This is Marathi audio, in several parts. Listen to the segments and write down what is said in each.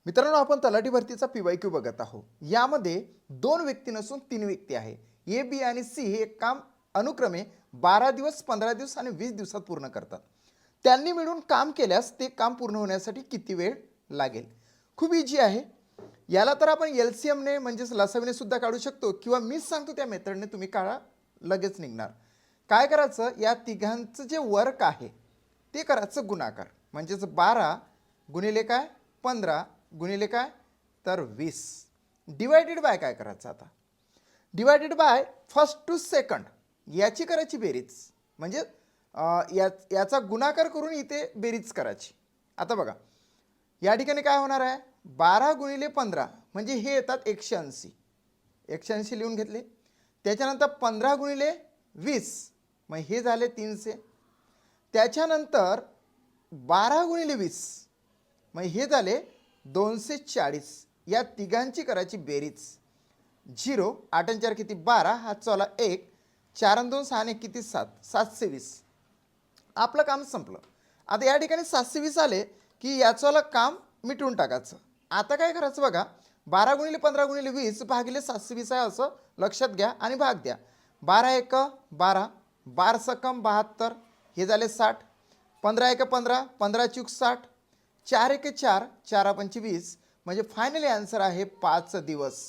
मित्रांनो, आपण तलाठी भरतीचा PYQ बघत आहोत. यामध्ये 2 व्यक्ती नसून 3 व्यक्ती आहे. ए, बी आणि सी हे एक काम अनुक्रमे 12 दिवस, 15 दिवस आणि 20 दिवसात पूर्ण करतात. त्यांनी मिळून काम केल्यास ते काम पूर्ण होण्यासाठी किती वेळ लागेल? खूप इझी आहे. याला तर आपण LCMने म्हणजेच लसावीने सुद्धा काढू शकतो किंवा मीच सांगतो त्या मेथडने तुम्ही काढा, लगेच निघणार. काय करायचं, या तिघांचं जे वर्क आहे ते करायचं गुणाकार. म्हणजेच 12 गुणिले काय 15 गुणिले काय तर 20 डिवायडेड बाय काय करायचं आता, divided by first to second याची करायची बेरीज. म्हणजे याचा गुणाकार करून इथे बेरीज करायची. आता बघा या ठिकाणी काय होणार आहे, 12 गुणिले 15 म्हणजे हे येतात 180. 180 लिहून घेतले. त्याच्यानंतर 15 गुणिले 20 मग हे झाले 300. त्याच्यानंतर 12 गुणिले 20 मग हे झाले 240. या तिघांची करायची बेरीज. 0 8 आणि 4 किती 12, हा चला 1 4 आणि 2 6 आणि 1 किती 7, 720. आपलं काम संपलं. आता या ठिकाणी 720 आले की याचं काम मिटवून टाकायचं. आता काय करायचं बघा, 12 गुणिले 15 गुणिले 20 भागिले 720 आहे असं लक्षात घ्या आणि भाग द्या. 12 एक 12, 12 सकम 72, हे झाले 60. 15 एक 15, 15 चूक 60, 4 एक 4, 4 पंचे 20 म्हणजे फायनली आन्सर आहे 5 दिवस.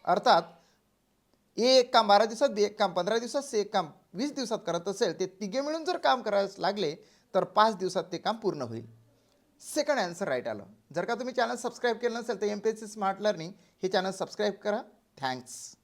अर्थात एक काम 12 दिवसात, एक काम 15 दिवसात, एक काम 20 दिवसात करत असेल, ते तिघे मिळून जर काम करायला लागले तर 5 दिवसात ते काम पूर्ण होईल. सेकंड आन्सर राईट आलं. जर का तुम्ही चॅनल सबस्क्राईब केलं नसेल तर MPSC स्मार्ट लर्निंग हे चॅनल सबस्क्राईब करा. थँक्स.